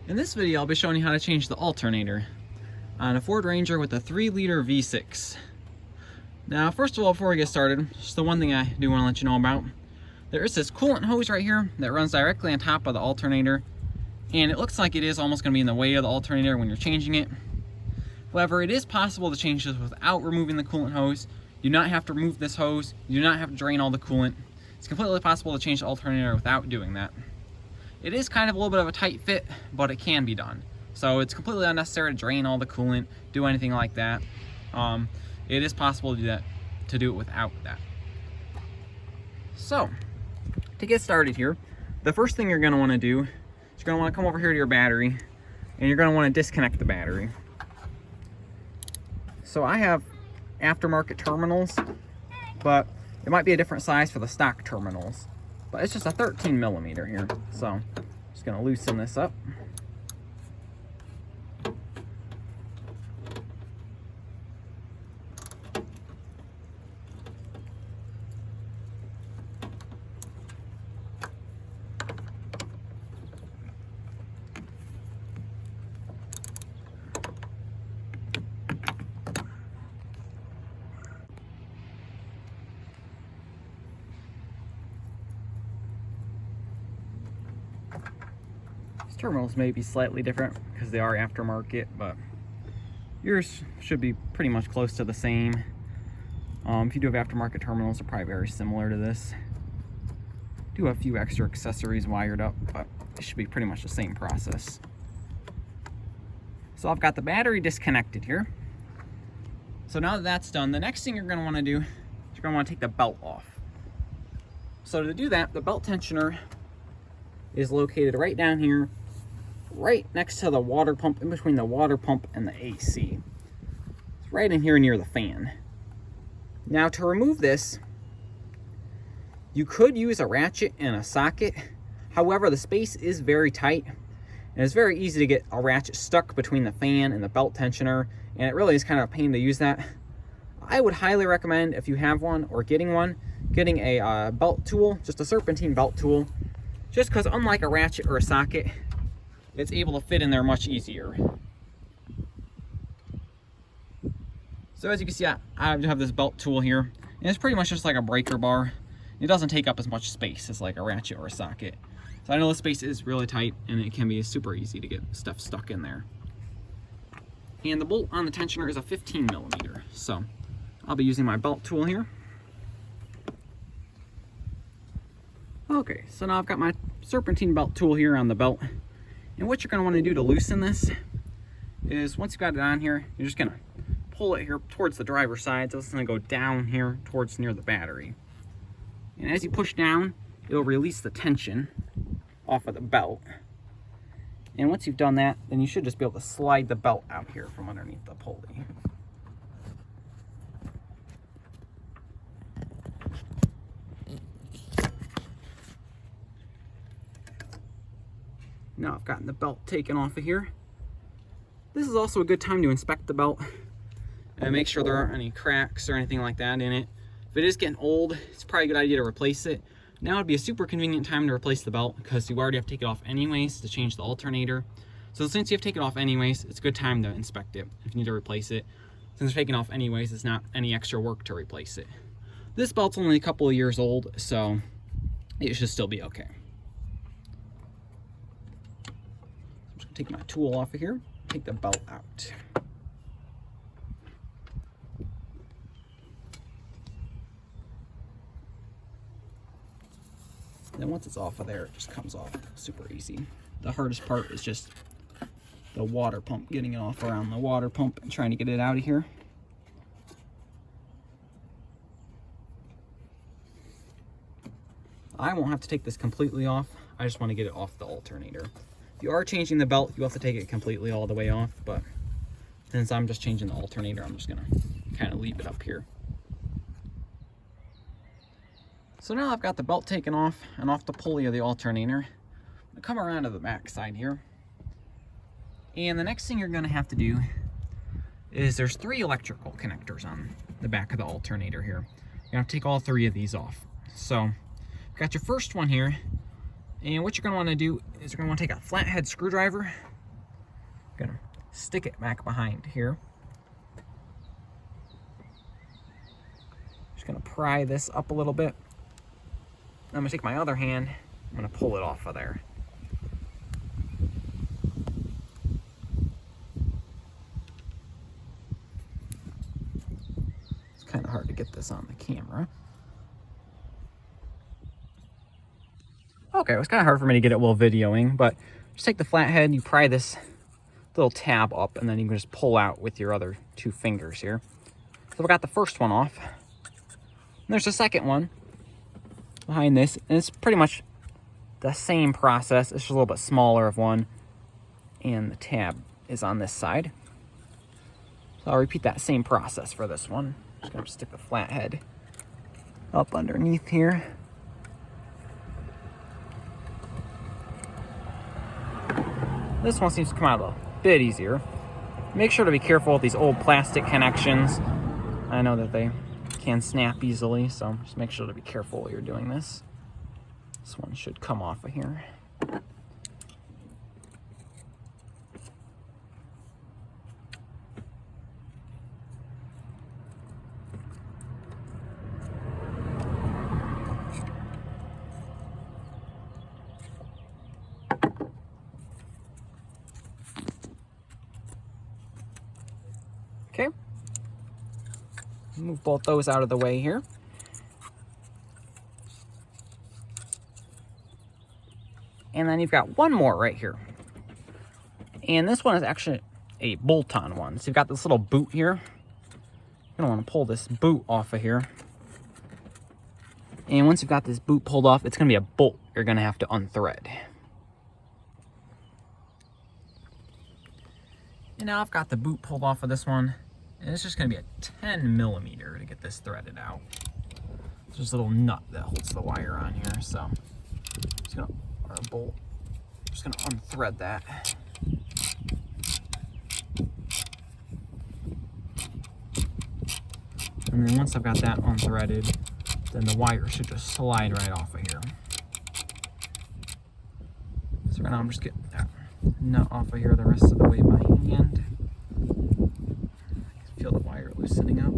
In this video, I'll be showing you how to change the alternator on a Ford Ranger with a 3-liter V6. Now, first of all, before we get started, just the one thing I do want to let you know about. There is this coolant hose right here that runs directly on top of the alternator, and it looks like it is almost going to be in the way of the alternator when you're changing it. However, it is possible to change this without removing the coolant hose. You do not have to remove this hose. You do not have to drain all the coolant. It's completely possible to change the alternator without doing that. It is kind of a little bit of a tight fit, but it can be done. So it's completely unnecessary to drain all the coolant, do anything like that. It is possible to do that, to do it without that. So, to get started here, the first thing you're going to want to do is you're going to want to come over here to your battery, and you're going to want to disconnect the battery. So I have aftermarket terminals, but it might be a different size for the stock terminals. But it's just a 13 millimeter here, so I'm just going to loosen this up. Terminals may be slightly different because they are aftermarket, but yours should be pretty much close to the same. If you do have aftermarket terminals, they're probably very similar to this. Do have a few extra accessories wired up, but it should be pretty much the same process. So I've got the battery disconnected here. So now that that's done, the next thing you're going to want to do is you're going to want to take the belt off. So to do that, the belt tensioner is located right down here, right next to the water pump, in between the water pump and the AC. It's right in here near the fan. Now to remove this, you could use a ratchet and a socket. However, the space is very tight, and it's very easy to get a ratchet stuck between the fan and the belt tensioner, and it really is kind of a pain to use that. I would highly recommend, if you have one or getting one, getting a belt tool, just a serpentine belt tool, just because unlike a ratchet or a socket, it's able to fit in there much easier. So as you can see, I have this belt tool here, and it's pretty much just like a breaker bar. It doesn't take up as much space as like a ratchet or a socket. So I know the space is really tight, and it can be super easy to get stuff stuck in there. And the bolt on the tensioner is a 15 millimeter. So I'll be using my belt tool here. Okay, so now I've got my serpentine belt tool here on the belt. And what you're going to want to do to loosen this is, once you've got it on here, you're just going to pull it here towards the driver's side. So it's going to go down here towards near the battery. And as you push down, it'll release the tension off of the belt. And once you've done that, then you should just be able to slide the belt out here from underneath the pulley. Now I've gotten the belt taken off of here. This is also a good time to inspect the belt and make sure there aren't any cracks or anything like that in it. If it is getting old, it's probably a good idea to replace it. Now would be a super convenient time to replace the belt because you already have to take it off anyways to change the alternator. So since you have to take it off anyways, it's a good time to inspect it if you need to replace it. Since it's taken off anyways, it's not any extra work to replace it. This belt's only a couple of years old, so it should still be okay. Take my tool off of here, take the belt out. Then once it's off of there, it just comes off super easy. The hardest part is just the water pump, getting it off around the water pump and trying to get it out of here. I won't have to take this completely off. I just want to get it off the alternator. If you are changing the belt, you have to take it completely all the way off, but since I'm just changing the alternator, I'm just gonna kind of leave it up here. So now I've got the belt taken off and off the pulley of the alternator. I'll come around to the back side here. And the next thing you're gonna have to do is there's 3 electrical connectors on the back of the alternator here. You're gonna have to take all 3 of these off. So, you've got your first one here. And what you're going to want to do is you're going to want to take a flathead screwdriver Gonna stick it back behind here. Just gonna pry this up a little bit. I'm gonna take my other hand, I'm gonna pull it off of there. It's kind of hard to get this on the camera. Okay, it was kind of hard for me to get it while videoing, but just take the flathead, you pry this little tab up, and then you can just pull out with your other 2 fingers here. So we got the first one off. And there's a second one behind this, and it's pretty much the same process. It's just a little bit smaller of one, and the tab is on this side. So I'll repeat that same process for this one. Just gonna stick the flathead up underneath here. This one seems to come out a bit easier. Make sure to be careful with these old plastic connections. I know that they can snap easily, so just make sure to be careful while you're doing this. This one should come off of here. Okay. Move both those out of the way here. And then you've got one more right here. And this one is actually a bolt-on one. So you've got this little boot here. You're gonna want to pull this boot off of here. And once you've got this boot pulled off, it's gonna be a bolt you're gonna have to unthread. And now I've got the boot pulled off of this one. And it's just gonna be a 10 millimeter to get this threaded out. There's just a little nut that holds the wire on here, so just gonna, or a bolt. Just gonna unthread that. And then once I've got that unthreaded, then the wire should just slide right off of here. So right now I'm just getting that nut off of here the rest of the way by hand. Feel the wire loosening up.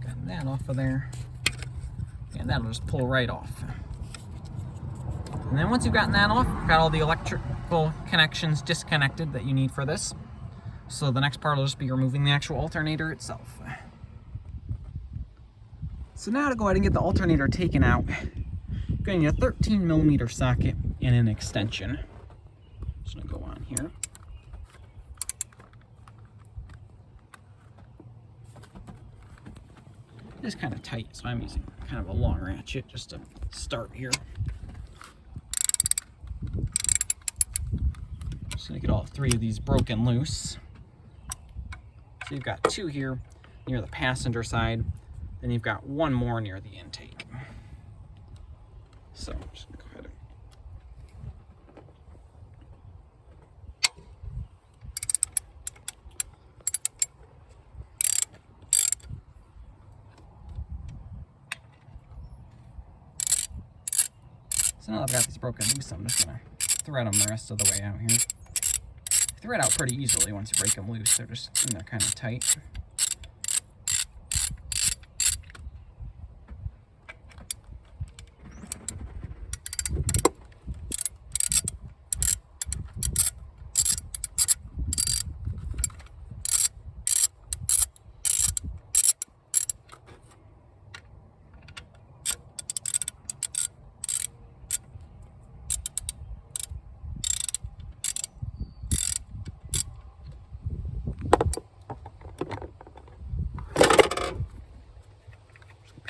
Got that off of there. And that'll just pull right off. And then once you've gotten that off, got all the electrical connections disconnected that you need for this. So the next part will just be removing the actual alternator itself. So now to go ahead and get the alternator taken out, you're going to need a 13 millimeter socket and an extension. Just going to go on here. It's kind of tight, so I'm using kind of a long ratchet just to start here. Just going to get all 3 of these broken loose. So you've got 2 here near the passenger side, then you've got 1 more near the intake. So I'm just gonna go ahead So now that I've got these broken loose, I'm just gonna thread them the rest of the way out here. They thread out pretty easily once you break them loose. They're just in there kind of tight.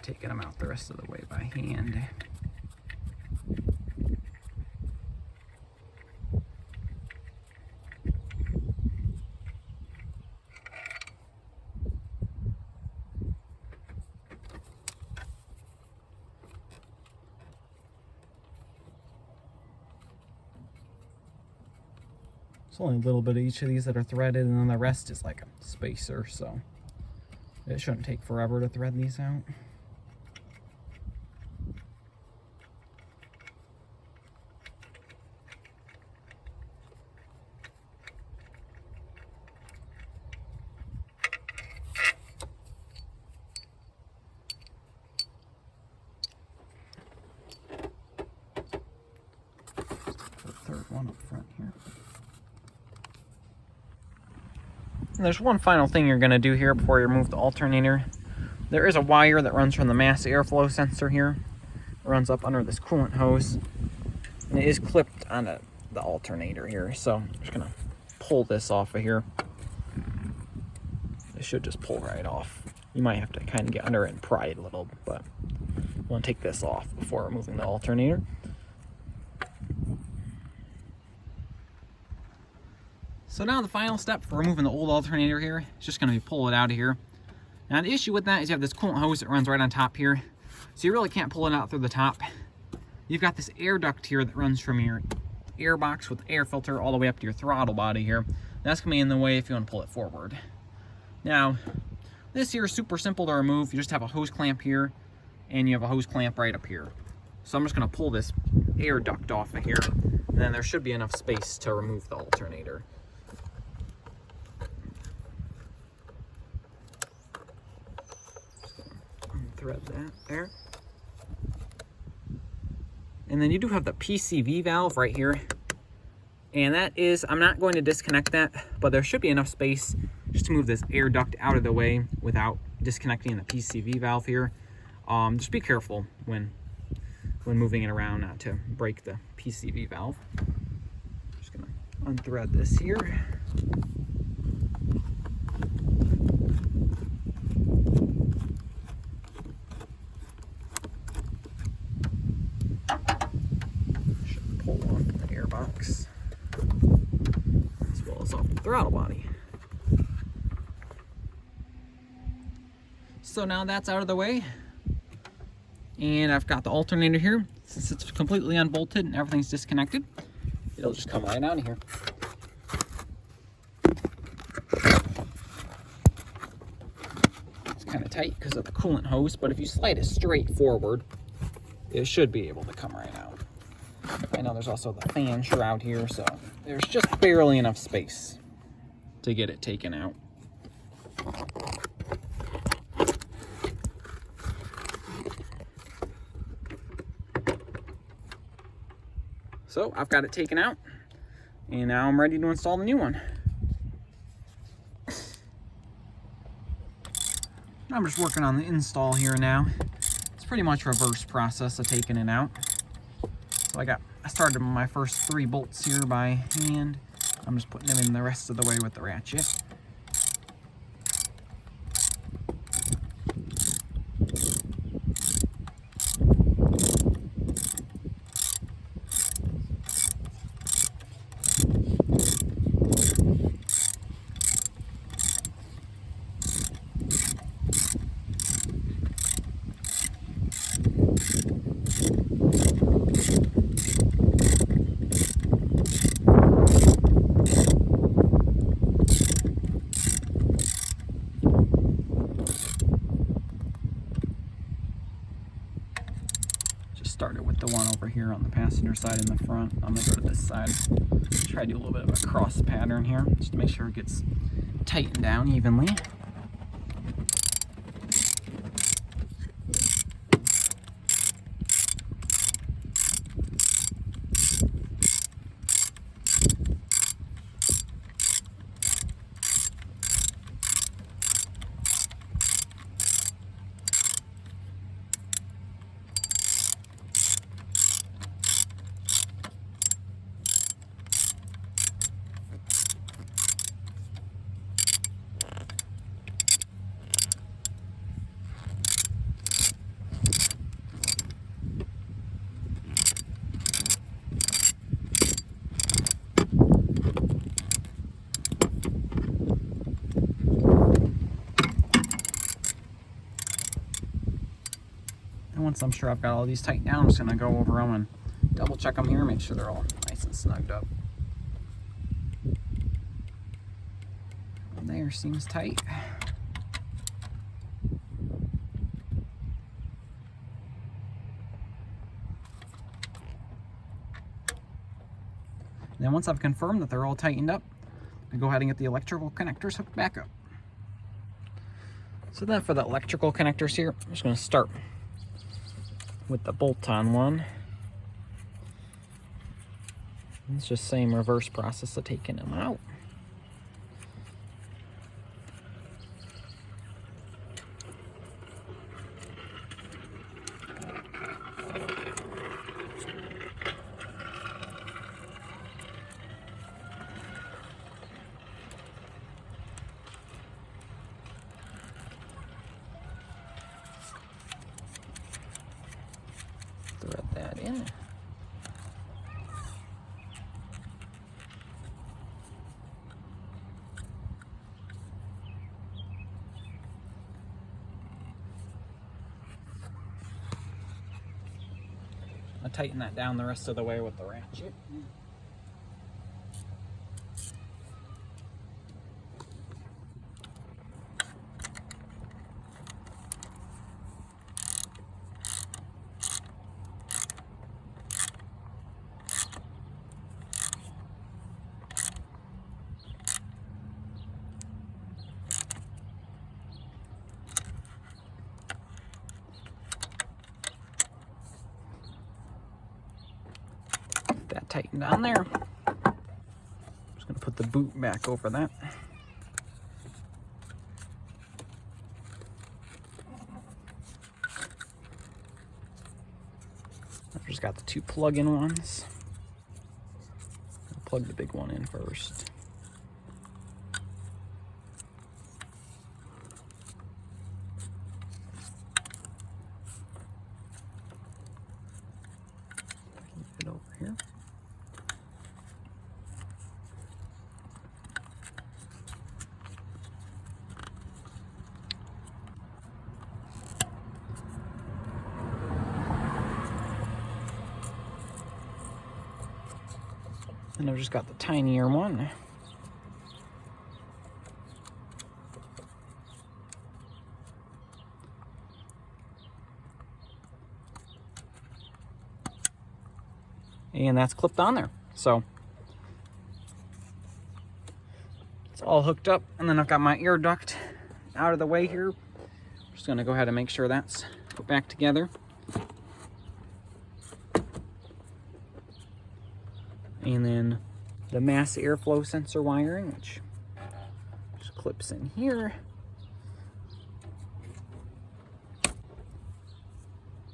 Taking them out the rest of the way by hand. There's only a little bit of each of these that are threaded, and then the rest is like a spacer, so it shouldn't take forever to thread these out. Third one up front here. And there's one final thing you're going to do here before you remove the alternator. There is a wire that runs from the mass airflow sensor here. It runs up under this coolant hose, and it is clipped onto the alternator here. So I'm just going to pull this off of here. It should just pull right off. You might have to kind of get under it and pry it a little, but you want to take this off before removing the alternator. So now the final step for removing the old alternator here is just going to be pull it out of here. Now the issue with that is you have this coolant hose that runs right on top here, so you really can't pull it out through the top. You've got this air duct here that runs from your air box with the air filter all the way up to your throttle body here. That's going to be in the way if you want to pull it forward. Now this here is super simple to remove. You just have a hose clamp here, and you have a hose clamp right up here. So I'm just going to pull this air duct off of here, and then there should be enough space to remove the alternator. Thread that there. And then you do have the PCV valve right here. And that is, I'm not going to disconnect that, but there should be enough space just to move this air duct out of the way without disconnecting the PCV valve here. Just be careful when moving it around not to break the PCV valve. Just gonna unthread this here. Box, as well as off the throttle body. So now that's out of the way, and I've got the alternator here. Since it's completely unbolted and everything's disconnected, it'll just come right out of here. It's kind of tight because of the coolant hose, but if you slide it straight forward, it should be able to come right out. I know there's also the fan shroud here, so there's just barely enough space to get it taken out. So I've got it taken out, and now I'm ready to install the new one. I'm just working on the install here now. It's pretty much reverse process of taking it out. So I started my first 3 bolts here by hand. I'm just putting them in the rest of the way with the ratchet. Started with the one over here on the passenger side in the front. I'm gonna go to this side. Try to do a little bit of a cross pattern here, just to make sure it gets tightened down evenly. Once I'm sure I've got all these tightened down, I'm just gonna go over them and double check them here, make sure they're all nice and snugged up. here seems tight. Then once I've confirmed that they're all tightened up, I go ahead and get the electrical connectors hooked back up. So then for the electrical connectors here, I'm just going to start with the bolt-on one. It's just same reverse process of taking them out. Thread that in. I'll tighten that down the rest of the way with the ratchet. That tightened down there. Just gonna put the boot back over that. I've just got the two plug-in ones. I'll plug the big one in first. Keep it over here. And I've just got the tinier one. And that's clipped on there. So it's all hooked up. And then I've got my air duct out of the way here. I'm just gonna go ahead and make sure that's put back together. And then the mass airflow sensor wiring, which just clips in here.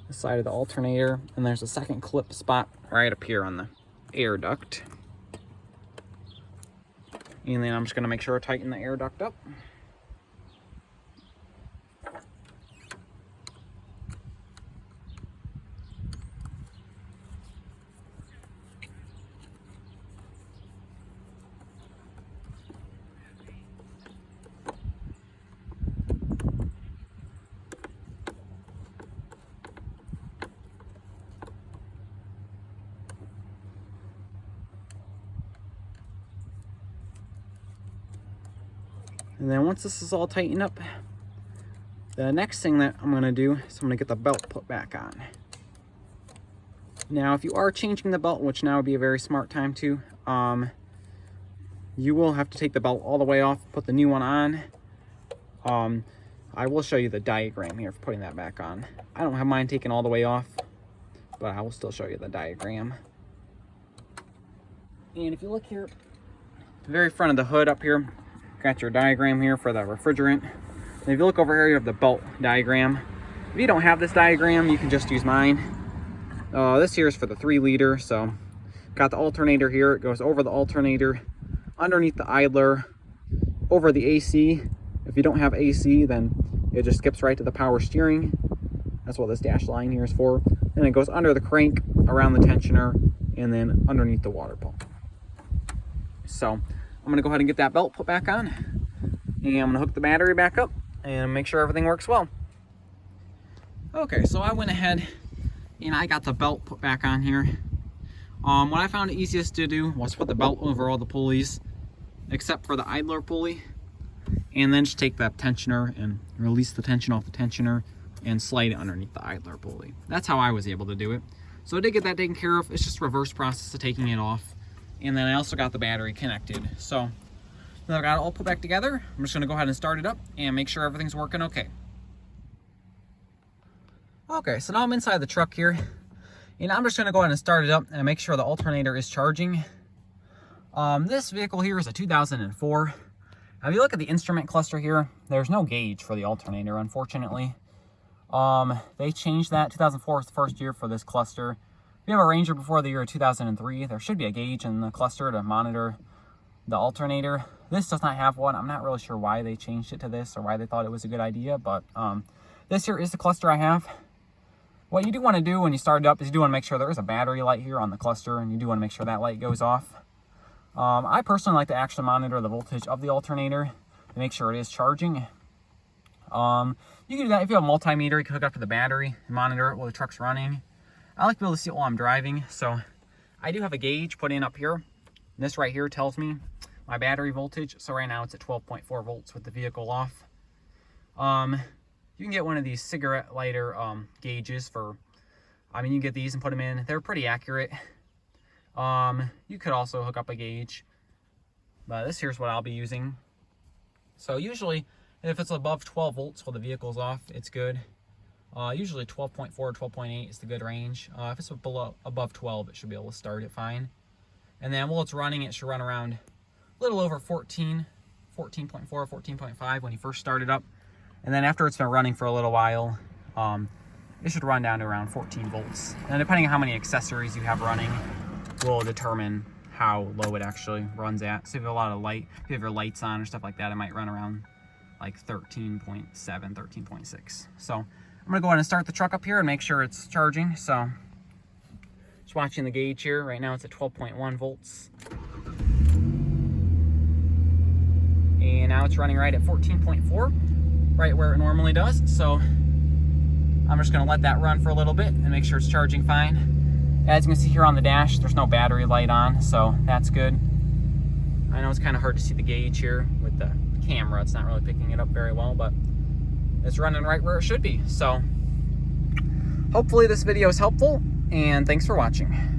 The side of the alternator, and there's a second clip spot right up here on the air duct. And then I'm just gonna make sure I tighten the air duct up. And then once this is all tightened up, the next thing that I'm gonna do is I'm gonna get the belt put back on. Now, if you are changing the belt, which now would be a very smart time to, you will have to take the belt all the way off, put the new one on. I will show you the diagram here for putting that back on. I don't have mine taken all the way off, but I will still show you the diagram. And if you look here, the very front of the hood up here, got your diagram here for the refrigerant. And if you look over here, you have the belt diagram. If you don't have this diagram, you can just use mine. This here is for the 3-liter, so got the alternator here. It goes over the alternator, underneath the idler, over the AC. If you don't have AC, then it just skips right to the power steering. That's what this dash line here is for. Then it goes under the crank, around the tensioner, and then underneath the water pump. So I'm gonna go ahead and get that belt put back on, and I'm gonna hook the battery back up and make sure everything works well. Okay, so I went ahead and I got the belt put back on here. What I found easiest to do was put the belt over all the pulleys, except for the idler pulley. and then just take the tensioner and release the tension off the tensioner and slide it underneath the idler pulley. That's how I was able to do it. So I did get that taken care of. It's just a reverse process of taking it off. And then I also got the battery connected. So now I got it all put back together. I'm just gonna go ahead and start it up and make sure everything's working okay. Okay, so now I'm inside the truck here, and I'm just gonna go ahead and start it up and make sure the alternator is charging. This vehicle here is a 2004. Now if you look at the instrument cluster here, there's no gauge for the alternator, unfortunately. They changed that. 2004 was the first year for this cluster. If you have a Ranger before the year 2003, there should be a gauge in the cluster to monitor the alternator. This does not have one. I'm not really sure why they changed it to this or why they thought it was a good idea, but this here is the cluster I have. What you do want to do when you start it up is you do want to make sure there is a battery light here on the cluster, and you do want to make sure that light goes off. I personally like to actually monitor the voltage of the alternator to make sure it is charging. You can do that if you have a multimeter. You can hook up to the battery and monitor it while the truck's running. I like to be able to see it while I'm driving, so I do have a gauge put in up here. This right here tells me my battery voltage. So right now it's at 12.4 volts with the vehicle off. You can get one of these cigarette lighter gauges for, you can get these and put them in. They're pretty accurate. You could also hook up a gauge, but this here's what I'll be using. So usually if it's above 12 volts while the vehicle's off, it's good. Usually 12.4 or 12.8 is the good range. If it's above 12, it should be able to start it fine. And then while it's running, it should run around a little over 14.4, 14.5 when you first start it up. And then after it's been running for a little while, it should run down to around 14 volts. And depending on how many accessories you have running will determine how low it actually runs at. So if you have a lot of light, if you have your lights on or stuff like that, it might run around like 13.7, 13.6. So I'm gonna go ahead and start the truck up here and make sure it's charging. So just watching the gauge here. Right now it's at 12.1 volts. And now it's running right at 14.4, right where it normally does. So I'm just gonna let that run for a little bit and make sure it's charging fine. As you can see here on the dash, there's no battery light on, so that's good. I know it's kind of hard to see the gauge here with the camera. It's not really picking it up very well, but it's running right where it should be. So hopefully this video is helpful, and thanks for watching.